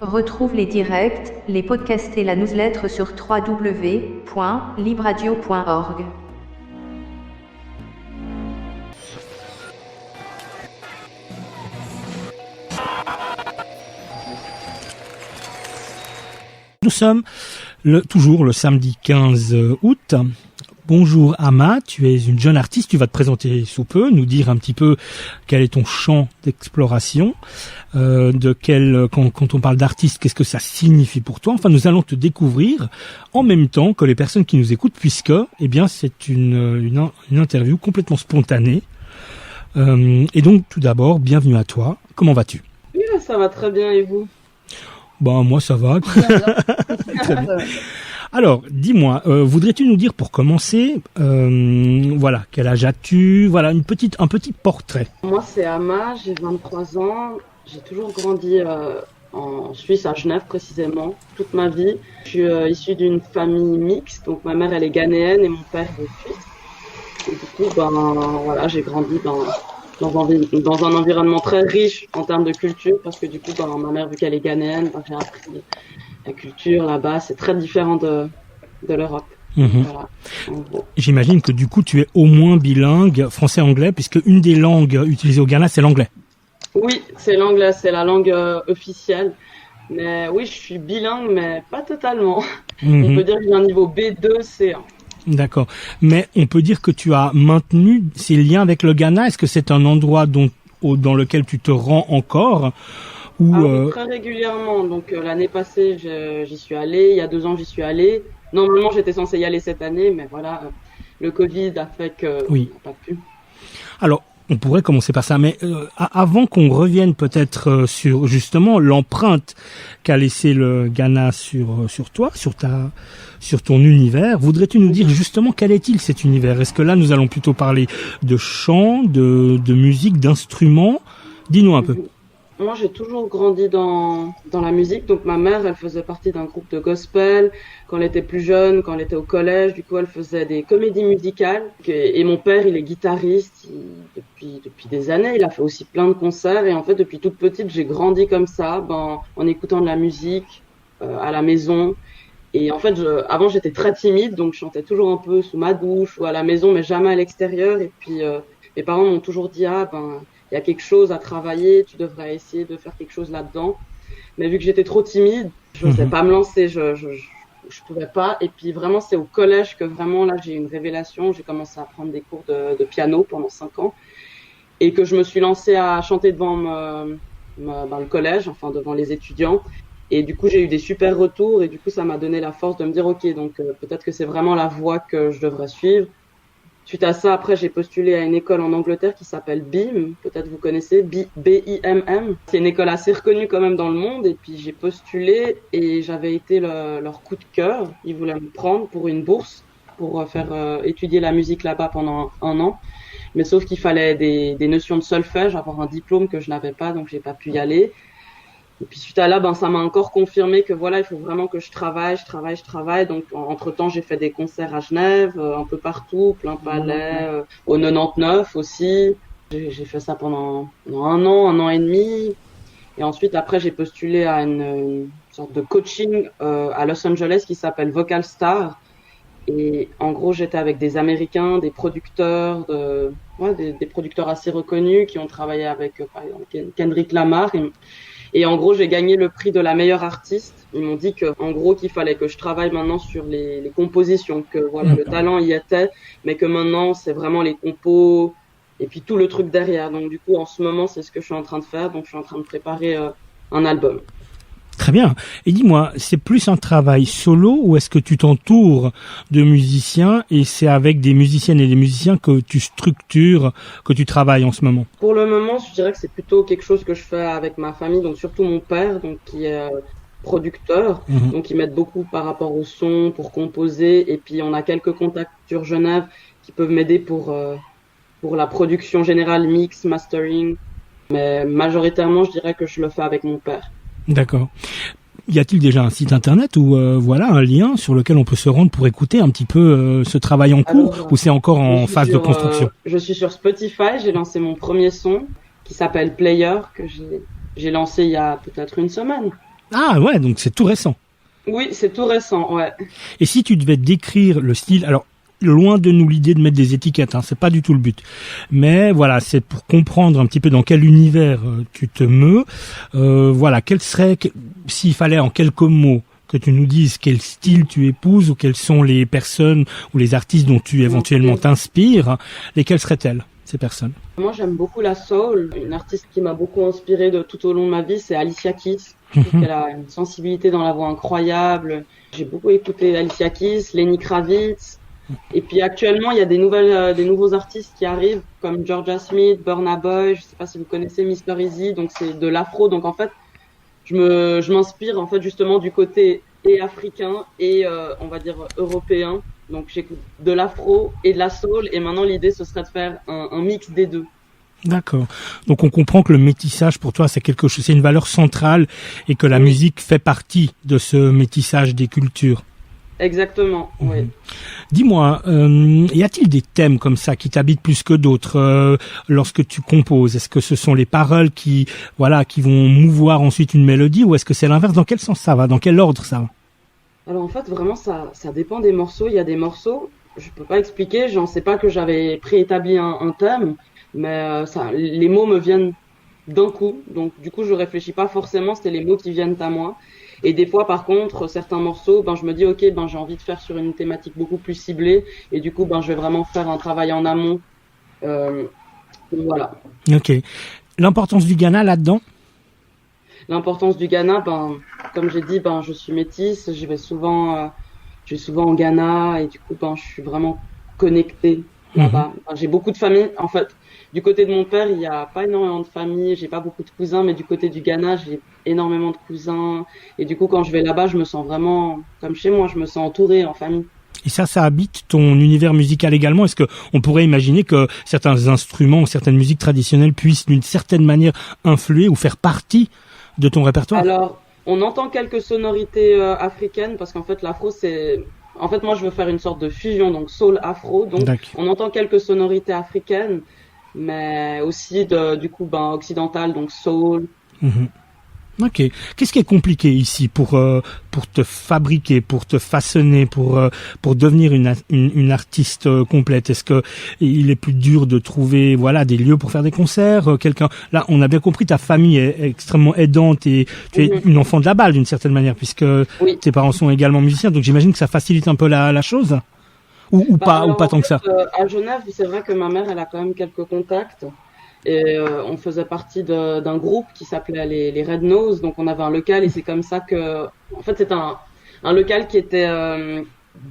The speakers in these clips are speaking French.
Retrouve les directs, les podcasts et la newsletter sur www.libradio.org. Nous sommes toujours le samedi 15 août. Bonjour Ama, tu es une jeune artiste, tu vas te présenter sous peu, nous dire un petit peu quel est ton champ d'exploration, quand on parle d'artiste, qu'est-ce que ça signifie pour toi. Enfin, nous allons te découvrir en même temps que les personnes qui nous écoutent, puisque, c'est une interview complètement spontanée. Et donc, tout d'abord, bienvenue à toi. Comment vas-tu ? Oui, ça va très bien, et vous ? Moi, ça va. Très bien. Alors, dis-moi, voudrais-tu nous dire pour commencer, quel âge as-tu ? Voilà, un petit portrait. Moi, c'est Ama, j'ai 23 ans. J'ai toujours grandi en Suisse, à Genève précisément, toute ma vie. Je suis issue d'une famille mixte, donc ma mère, elle est ghanéenne et mon père est suisse. Et du coup, j'ai grandi dans un environnement très riche en termes de culture, parce que du coup, ma mère, vu qu'elle est ghanéenne, j'ai appris la culture là-bas, c'est très différent de l'Europe. Mmh. Voilà, en gros. J'imagine que du coup, tu es au moins bilingue français-anglais, puisque une des langues utilisées au Ghana, c'est l'anglais. Oui, c'est l'anglais, c'est la langue officielle. Mais oui, je suis bilingue, mais pas totalement. Mmh. On peut dire que j'ai un niveau B2, C1. D'accord. Mais on peut dire que tu as maintenu ces liens avec le Ghana. Est-ce que c'est un endroit dans lequel tu te rends encore ? Oui, très régulièrement. Donc l'année passée, j'y suis allée. Il y a 2 ans, j'y suis allée. Normalement, j'étais censée y aller cette année, mais voilà, le Covid a fait que oui. on n'a pas pu. Alors, on pourrait commencer par ça, mais avant qu'on revienne peut-être sur justement l'empreinte qu'a laissé le Ghana sur toi, sur ton univers, voudrais-tu nous dire justement quel est-il cet univers ? Est-ce que là, nous allons plutôt parler de chant, de musique, d'instruments ? Dis-nous un peu. Moi, j'ai toujours grandi dans la musique. Donc, ma mère, elle faisait partie d'un groupe de gospel quand elle était plus jeune, quand elle était au collège. Du coup, elle faisait des comédies musicales. Et mon père, il est guitariste depuis des années. Il a fait aussi plein de concerts. Et en fait, depuis toute petite, j'ai grandi comme ça, en écoutant de la musique à la maison. Et en fait, avant, j'étais très timide, donc je chantais toujours un peu sous ma douche ou à la maison, mais jamais à l'extérieur. Et puis, mes parents m'ont toujours dit, il y a quelque chose à travailler, tu devrais essayer de faire quelque chose là-dedans. Mais vu que j'étais trop timide, je n'osais pas me lancer, je pouvais pas. Et puis vraiment, c'est au collège que vraiment, là, j'ai eu une révélation. J'ai commencé à prendre des cours de piano pendant 5 ans. Et que je me suis lancée à chanter devant le collège, enfin devant les étudiants. Et du coup, j'ai eu des super retours. Et du coup, ça m'a donné la force de me dire, OK, donc peut-être que c'est vraiment la voie que je devrais suivre. Suite à ça, après, j'ai postulé à une école en Angleterre qui s'appelle BIMM. Peut-être vous connaissez, BIMM. C'est une école assez reconnue quand même dans le monde. Et puis, j'ai postulé et j'avais été leur coup de cœur. Ils voulaient me prendre pour une bourse pour faire étudier la musique là-bas pendant 1 an. Mais sauf qu'il fallait des notions de solfège, avoir un diplôme que je n'avais pas, donc j'ai pas pu y aller. Et puis suite à là, ça m'a encore confirmé que voilà, il faut vraiment que je travaille. Donc entre-temps, j'ai fait des concerts à Genève, un peu partout, plein palais, au 99 aussi. J'ai fait ça pendant 1 an et demi. Et ensuite, après, j'ai postulé à une sorte de coaching à Los Angeles qui s'appelle Vocal Star. Et en gros, j'étais avec des Américains, des producteurs, des producteurs assez reconnus qui ont travaillé avec, par exemple, Kendrick Lamar. Et en gros, j'ai gagné le prix de la meilleure artiste. Ils m'ont dit qu'il fallait que je travaille maintenant sur les compositions, que le talent y était, mais que maintenant, c'est vraiment les compos et puis tout le truc derrière. Donc du coup, en ce moment, c'est ce que je suis en train de faire. Donc je suis en train de préparer un album. Très bien. Et dis-moi, c'est plus un travail solo ou est-ce que tu t'entoures de musiciens et c'est avec des musiciennes et des musiciens que tu structures, que tu travailles en ce moment ? Pour le moment, je dirais que c'est plutôt quelque chose que je fais avec ma famille, donc surtout mon père, donc qui est producteur, donc ils m'aident beaucoup par rapport au son, pour composer, et puis on a quelques contacts sur Genève qui peuvent m'aider pour la production générale, mix, mastering, mais majoritairement, je dirais que je le fais avec mon père. D'accord. Y a-t-il déjà un site internet ou un lien sur lequel on peut se rendre pour écouter un petit peu ce travail en cours ou c'est encore en phase de construction ? Je suis sur Spotify, j'ai lancé mon premier son qui s'appelle Player que j'ai lancé il y a peut-être 1 semaine. Ah ouais, donc c'est tout récent. Oui, c'est tout récent, ouais. Et si tu devais décrire le style, alors loin de nous l'idée de mettre des étiquettes, hein, c'est pas du tout le but. Mais voilà, c'est pour comprendre un petit peu dans quel univers tu te meus. Voilà, quel serait, s'il fallait en quelques mots que tu nous dises quel style tu épouses ou quelles sont les personnes ou les artistes dont tu éventuellement t'inspires, lesquelles seraient-elles, ces personnes? Moi, j'aime beaucoup la soul. Une artiste qui m'a beaucoup inspirée de tout au long de ma vie, c'est Alicia Keys. Je trouve qu'elle a une sensibilité dans la voix incroyable. J'ai beaucoup écouté Alicia Keys, Lenny Kravitz. Et puis actuellement, il y a des nouveaux artistes qui arrivent, comme Georgia Smith, Burna Boy. Je sais pas si vous connaissez Mr. Easy. Donc c'est de l'afro. Donc en fait, je m'inspire en fait justement du côté et africain et on va dire européen. Donc j'écoute de l'afro et de la soul et maintenant l'idée ce serait de faire un mix des deux. D'accord. Donc on comprend que le métissage pour toi c'est quelque chose, c'est une valeur centrale et que la musique fait partie de ce métissage des cultures. Exactement, oui. Dis-moi, y a-t-il des thèmes comme ça qui t'habitent plus que d'autres lorsque tu composes? Est-ce que ce sont les paroles qui vont mouvoir ensuite une mélodie ou est-ce que c'est l'inverse? Dans quel sens ça va? Dans quel ordre ça va? Alors en fait, vraiment, ça dépend des morceaux. Il y a des morceaux, je peux pas expliquer, j'en sais pas que j'avais préétabli un thème, mais les mots me viennent d'un coup. Donc du coup, je réfléchis pas forcément, c'est les mots qui viennent à moi. Et des fois, par contre, certains morceaux, je me dis, ok, j'ai envie de faire sur une thématique beaucoup plus ciblée, et du coup, je vais vraiment faire un travail en amont. Voilà. Ok. L'importance du Ghana là-dedans? L'importance du Ghana, comme j'ai dit, je suis métisse, je vais souvent au Ghana et du coup, je suis vraiment connectée là-bas. J'ai beaucoup de famille. En fait, du côté de mon père, il y a pas énormément de famille, j'ai pas beaucoup de cousins, mais du côté du Ghana, j'ai énormément de cousins. Et du coup, quand je vais là-bas, je me sens vraiment comme chez moi, je me sens entourée en famille. Et ça habite ton univers musical également. Est-ce que on pourrait imaginer que certains instruments ou certaines musiques traditionnelles puissent d'une certaine manière influer ou faire partie de ton répertoire? Alors, on entend quelques sonorités africaines parce qu'en fait, l'afro, c'est... En fait, moi, je veux faire une sorte de fusion, donc soul-afro. Donc, on entend quelques sonorités africaines, mais aussi du coup, occidentales, donc soul. Ok. Qu'est-ce qui est compliqué ici pour te fabriquer, pour te façonner, pour devenir une artiste complète? Est-ce que il est plus dur de trouver des lieux pour faire des concerts, quelqu'un? Là, on a bien compris, ta famille est extrêmement aidante et tu es une enfant de la balle d'une certaine manière puisque tes parents sont également musiciens. Donc j'imagine que ça facilite un peu la chose ou pas tant que ça. À Genève, c'est vrai que ma mère, elle a quand même quelques contacts. Et on faisait partie d'un groupe qui s'appelait les Red Nose, donc on avait un local et c'est comme ça que, en fait, c'est un local qui était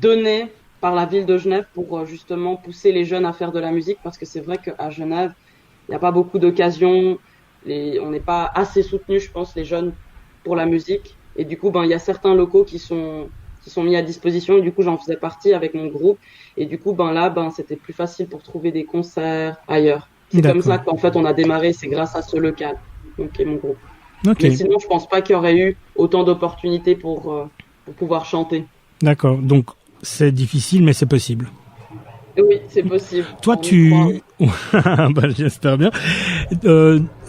donné par la ville de Genève pour justement pousser les jeunes à faire de la musique parce que c'est vrai qu'à Genève, il n'y a pas beaucoup d'occasions, on n'est pas assez soutenus, je pense, les jeunes pour la musique. Et du coup, il y a certains locaux qui sont mis à disposition et du coup, j'en faisais partie avec mon groupe. Et du coup, là, c'était plus facile pour trouver des concerts ailleurs. C'est comme ça qu'en fait on a démarré, c'est grâce à ce local, donc et mon groupe. Mais sinon, je pense pas qu'il y aurait eu autant d'opportunités pour pouvoir chanter. D'accord, donc c'est difficile, mais c'est possible. Oui, c'est possible. Toi, j'espère bien.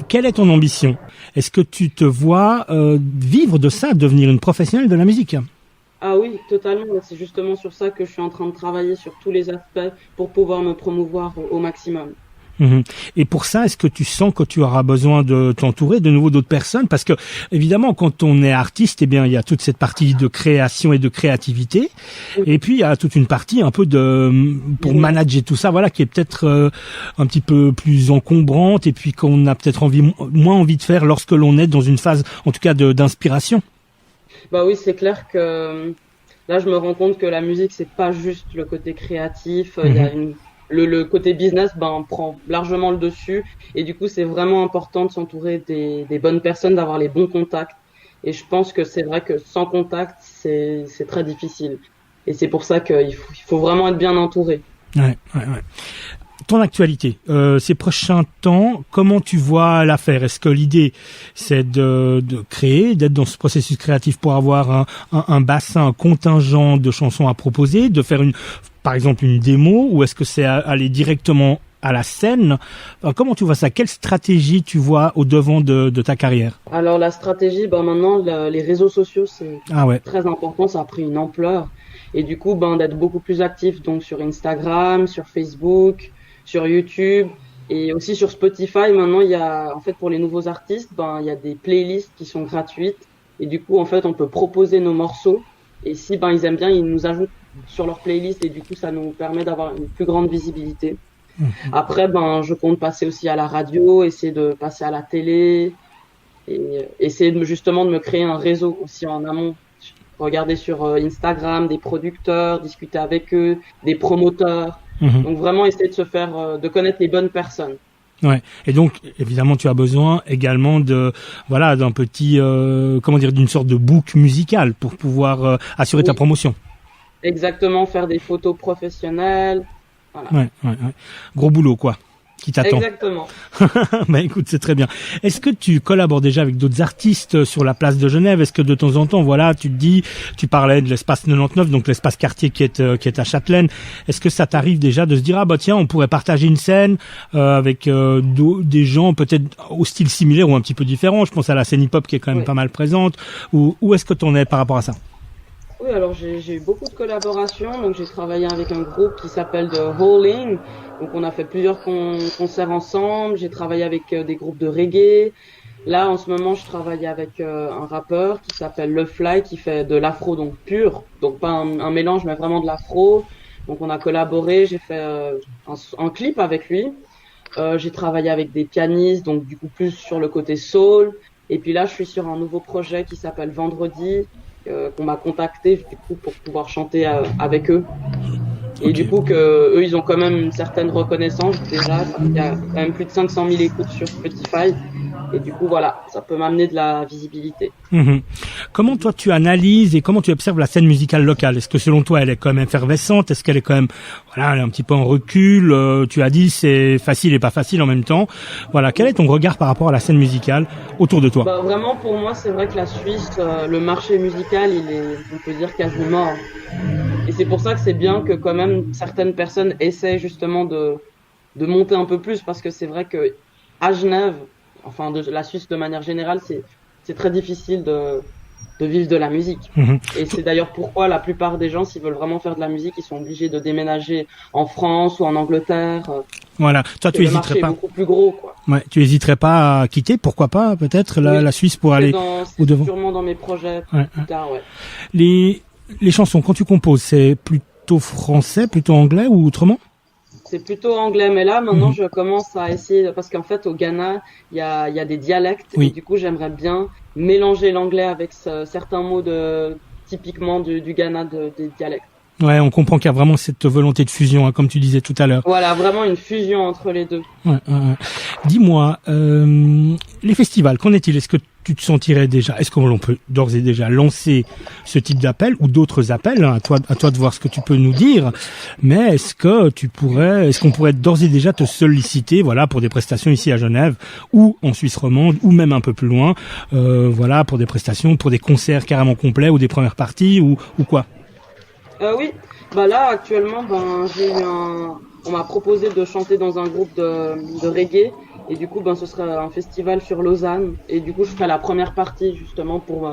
Quelle est ton ambition? Est-ce que tu te vois vivre de ça, devenir une professionnelle de la musique? Ah oui, totalement. C'est justement sur ça que je suis en train de travailler sur tous les aspects pour pouvoir me promouvoir au maximum. Et pour ça, est-ce que tu sens que tu auras besoin de t'entourer de nouveau d'autres personnes? Parce que, évidemment, quand on est artiste, il y a toute cette partie de création et de créativité. Et puis, il y a toute une partie un peu pour manager tout ça, qui est peut-être un petit peu plus encombrante et puis qu'on a peut-être moins envie de faire lorsque l'on est dans une phase, en tout cas, d'inspiration. Oui, c'est clair que là, je me rends compte que la musique, c'est pas juste le côté créatif. Il y a le côté business prend largement le dessus et du coup c'est vraiment important de s'entourer des bonnes personnes, d'avoir les bons contacts et je pense que c'est vrai que sans contact c'est très difficile et c'est pour ça qu'il faut vraiment être bien entouré. Ouais. Ton actualité, ces prochains temps, comment tu vois l'affaire? Est-ce que l'idée, c'est de créer, d'être dans ce processus créatif pour avoir un bassin, un contingent de chansons à proposer, de faire par exemple une démo, ou est-ce que c'est aller directement à la scène. Comment tu vois ça? Quelle stratégie tu vois au devant de ta carrière? Alors la stratégie, maintenant les réseaux sociaux c'est très important, ça a pris une ampleur et du coup d'être beaucoup plus actif donc sur Instagram, sur Facebook, sur YouTube et aussi sur Spotify. Maintenant il y a en fait pour les nouveaux artistes, il y a des playlists qui sont gratuites et du coup en fait on peut proposer nos morceaux et si ils aiment bien, ils nous ajoutent sur leur playlist et du coup ça nous permet d'avoir une plus grande visibilité. Après, je compte passer aussi à la radio, essayer de passer à la télé et essayer justement de me créer un réseau aussi en amont. Regarder sur Instagram des producteurs, discuter avec eux, des promoteurs. Donc vraiment essayer de se faire, de connaître les bonnes personnes. Ouais. Et donc, évidemment, tu as besoin également d'un petit, d'une sorte de book musical pour pouvoir assurer ta promotion. Exactement, faire des photos professionnelles. Voilà. Ouais. Gros boulot, quoi, qui t'attend. Exactement. Écoute, c'est très bien. Est-ce que tu collabores déjà avec d'autres artistes sur la place de Genève? Est-ce que de temps en temps, tu parlais de l'espace 99, donc l'espace quartier qui est à Châtelaine. Est-ce que ça t'arrive déjà de se dire, tiens, on pourrait partager une scène, avec, des gens peut-être au style similaire ou un petit peu différent? Je pense à la scène hip-hop qui est quand même pas mal présente. Où est-ce que t'en es par rapport à ça? Oui, alors j'ai eu beaucoup de collaborations. Donc j'ai travaillé avec un groupe qui s'appelle The Howling. Donc on a fait plusieurs concerts ensemble. J'ai travaillé avec des groupes de reggae. Là en ce moment je travaille avec un rappeur qui s'appelle Le Fly qui fait de l'afro donc pur. Donc pas un mélange mais vraiment de l'afro. Donc on a collaboré. J'ai fait un clip avec lui. J'ai travaillé avec des pianistes donc du coup plus sur le côté soul. Et puis là je suis sur un nouveau projet qui s'appelle Vendredi. Qu'on m'a contacté du coup pour pouvoir chanter avec eux et du coup que eux ils ont quand même une certaine reconnaissance déjà, il y a quand même plus de 500 000 écoutes sur Spotify et du coup voilà, ça peut m'amener de la visibilité. Comment toi tu analyses et comment tu observes la scène musicale locale? Est-ce que selon toi elle est quand même effervescente? Est-ce qu'elle est quand même elle est un petit peu en recul? Tu as dit c'est facile et pas facile en même temps. Voilà, quel est ton regard par rapport à la scène musicale autour de toi? Vraiment pour moi c'est vrai que la Suisse, le marché musical il est, on peut dire, quasi mort. Et c'est pour ça que c'est bien que quand même certaines personnes essaient justement de monter un peu plus parce que c'est vrai que à Genève, enfin de la Suisse de manière générale, c'est très difficile de vivre de la musique. Et c'est d'ailleurs pourquoi la plupart des gens, s'ils veulent vraiment faire de la musique, ils sont obligés de déménager en France ou en Angleterre. Voilà. Toi, tu hésiterais pas. C'est beaucoup plus gros, quoi. Ouais. Tu hésiterais pas à quitter, pourquoi pas, peut-être, la Suisse pour aller au devant. C'est sûrement dans mes projets plus tard, ouais. Les chansons, quand tu composes, c'est plutôt français, plutôt anglais ou autrement? C'est plutôt anglais, mais là maintenant je commence à essayer parce qu'en fait au Ghana il y a des dialectes et du coup j'aimerais bien mélanger l'anglais avec certains mots typiquement du Ghana des dialectes. Ouais, on comprend qu'il y a vraiment cette volonté de fusion, comme tu disais tout à l'heure. Voilà, vraiment une fusion entre les deux. Ouais. Dis-moi, les festivals, qu'en est-il? Est-ce que tu te sentirais déjà, est-ce qu'on peut d'ores et déjà lancer ce type d'appel ou d'autres appels, à toi de voir ce que tu peux nous dire, mais est-ce qu'on pourrait d'ores et déjà te solliciter, pour des prestations ici à Genève ou en Suisse romande ou même un peu plus loin, pour des prestations, pour des concerts carrément complets ou des premières parties ou quoi? Oui, là actuellement, on m'a proposé de chanter dans un groupe de reggae et du coup, ce serait un festival sur Lausanne et du coup, je ferai la première partie justement pour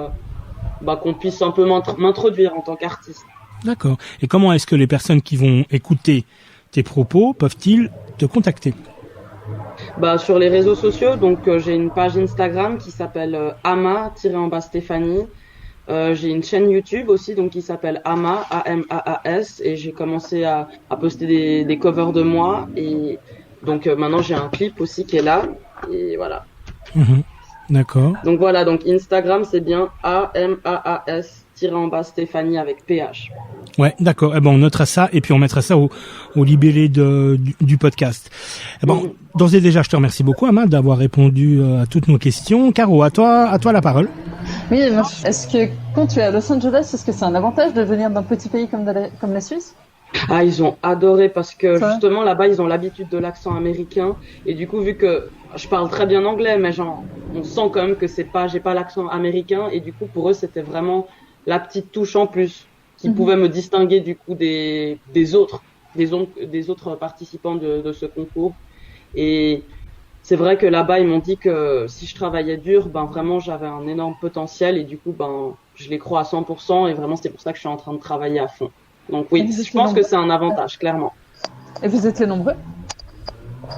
qu'on puisse un peu m'introduire en tant qu'artiste. D'accord. Et comment est-ce que les personnes qui vont écouter tes propos peuvent-ils te contacter? Sur les réseaux sociaux, donc j'ai une page Instagram qui s'appelle ama-stéphanie. J'ai une chaîne YouTube aussi donc qui s'appelle Ama, A-M-A-A-S et j'ai commencé à poster des covers de moi et donc maintenant j'ai un clip aussi qui est là et voilà. D'accord. Donc voilà, donc Instagram c'est bien A-M-A-A-S-Stéphanie avec PH. Ouais, d'accord. On notera ça et puis on mettra ça au libellé du podcast. D'ores et déjà, je te remercie beaucoup, Ama, d'avoir répondu à toutes nos questions. Caro, à toi la parole. Oui, est-ce que quand tu es à Los Angeles, est-ce que c'est un avantage de venir d'un petit pays comme la Suisse? Ah, ils ont adoré parce que justement là-bas ils ont l'habitude de l'accent américain et du coup vu que je parle très bien anglais mais on sent quand même que j'ai pas l'accent américain et du coup pour eux c'était vraiment la petite touche en plus qui pouvait me distinguer du coup des autres. des autres participants de ce concours. Et c'est vrai que là-bas, ils m'ont dit que si je travaillais dur, ben vraiment, j'avais un énorme potentiel et du coup, ben, je les crois à 100% et vraiment, c'est pour ça que je suis en train de travailler à fond. Donc oui, je pense que c'est un avantage, clairement. Et vous étiez nombreux?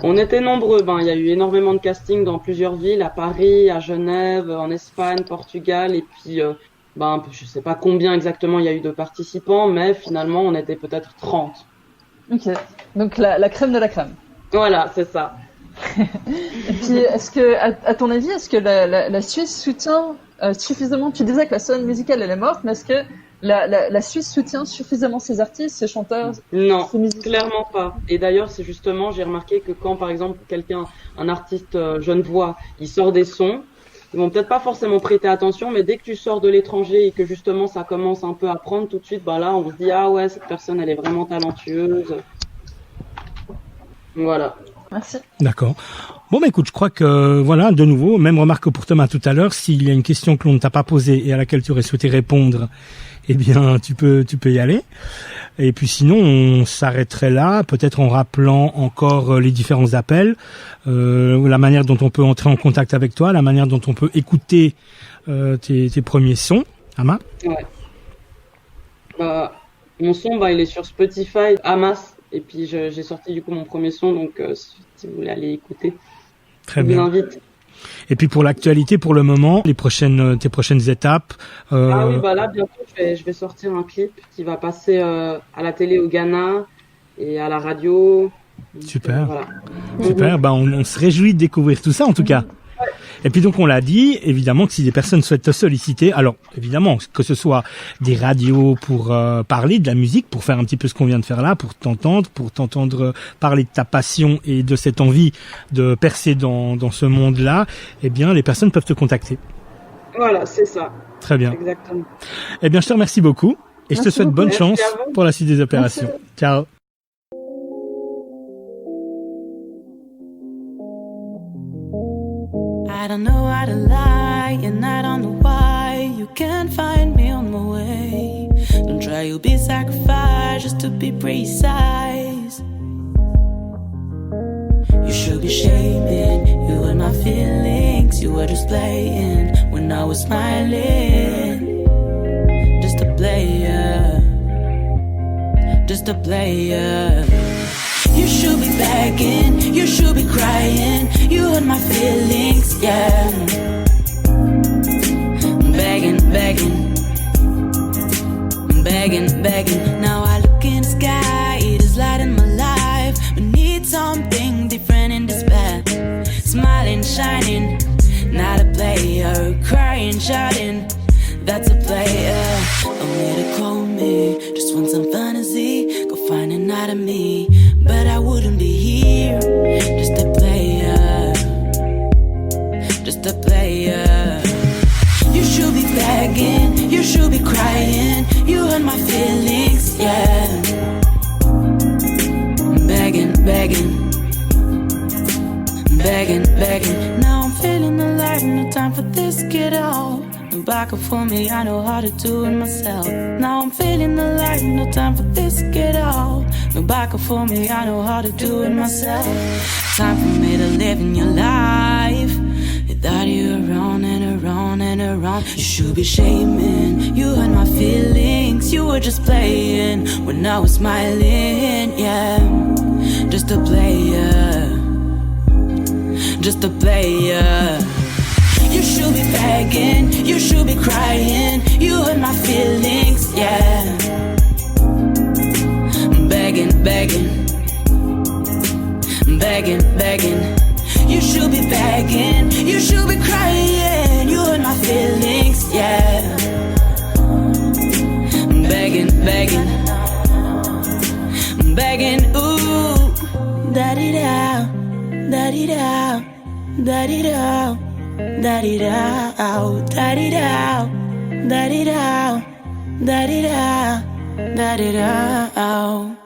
On était nombreux. Ben, il y a eu énormément de castings dans plusieurs villes, à Paris, à Genève, en Espagne, Portugal, et puis, ben, je sais pas combien exactement il y a eu de participants, mais finalement, on était peut-être 30. Ok. Donc la crème de la crème. Voilà, c'est ça. Et puis, est-ce que, à ton avis, est-ce que la Suisse soutient suffisamment? Tu disais que la scène musicale elle est morte, mais est-ce que la Suisse soutient suffisamment ses artistes, ses chanteurs? Non, ses musiciens? clairement pas. Et d'ailleurs, c'est justement, j'ai remarqué que quand, par exemple, un artiste genevois, il sort des sons, ils vont peut-être pas forcément prêter attention, mais dès que tu sors de l'étranger et que justement ça commence un peu à prendre tout de suite, bah là, on se dit ah ouais, cette personne, elle est vraiment talentueuse. Voilà. Merci. D'accord. Bon, bah écoute, je crois que, voilà, de nouveau, même remarque pour Thomas tout à l'heure, s'il y a une question que l'on ne t'a pas posée et à laquelle tu aurais souhaité répondre, eh bien, tu peux y aller. Et puis sinon, on s'arrêterait là, peut-être en rappelant encore les différents appels, la manière dont on peut entrer en contact avec toi, la manière dont on peut écouter tes premiers sons. Ama? Ouais. Mon son, il est sur Spotify, Amas. Et puis j'ai sorti du coup mon premier son, donc si vous voulez aller écouter, Très je vous bien. invite. Et puis pour l'actualité, pour le moment, tes prochaines étapes. Ah oui, là bientôt je vais sortir un clip qui va passer à la télé au Ghana et à la radio. Donc, Super. Voilà. Super. On se réjouit de découvrir tout ça en tout cas. Et puis donc on l'a dit, évidemment que si des personnes souhaitent te solliciter, alors évidemment que ce soit des radios pour parler de la musique, pour faire un petit peu ce qu'on vient de faire là, pour t'entendre parler de ta passion et de cette envie de percer dans ce monde-là, eh bien les personnes peuvent te contacter. Voilà, c'est ça. Très bien. Exactement. Eh bien je te remercie beaucoup et je te souhaite bonne Merci chance à vous. pour la suite des opérations. Merci. Ciao. I don't know how to lie, and I don't know why you can't find me on my way. Don't try to be sacrificed just to be precise. You should be shaming, you hurt my feelings. You were just playing when I was smiling. Just a player, just a player. You should be begging, you should be crying. You hurt my feelings, yeah. Begging, begging, begging, begging. Now I look in the sky, it is light in my life. We need something different in this bed. Smiling, shining, not a player. Crying, shouting, that's a player. Don't need to call me, just want some fantasy. Go find another me, but I wouldn't be here. Just a player, just a player. You should be begging, you should be crying. You hurt my feelings, yeah. Begging, begging, begging, begging. Now I'm feeling alive, no time for this, get out. No backup for me, I know how to do it myself. Now I'm feeling alive, no time for this, get out. No backup for me, I know how to do it myself. Time for me to live in your life without you around and around and around. You should be shaming, you hurt my feelings. You were just playing when I was smiling, yeah. Just a player, just a player. You should be begging, you should be crying. You hurt my feelings, yeah. Begging, begging, begging, begging. You should be begging, you should be crying. You hurt my feelings, yeah. Begging, begging, begging, ooh. Da-dee-da, da-dee-da, da-dee-da. Da-dee-da, da-dee-da, da-dee-da, da-dee-da, da-dee-da.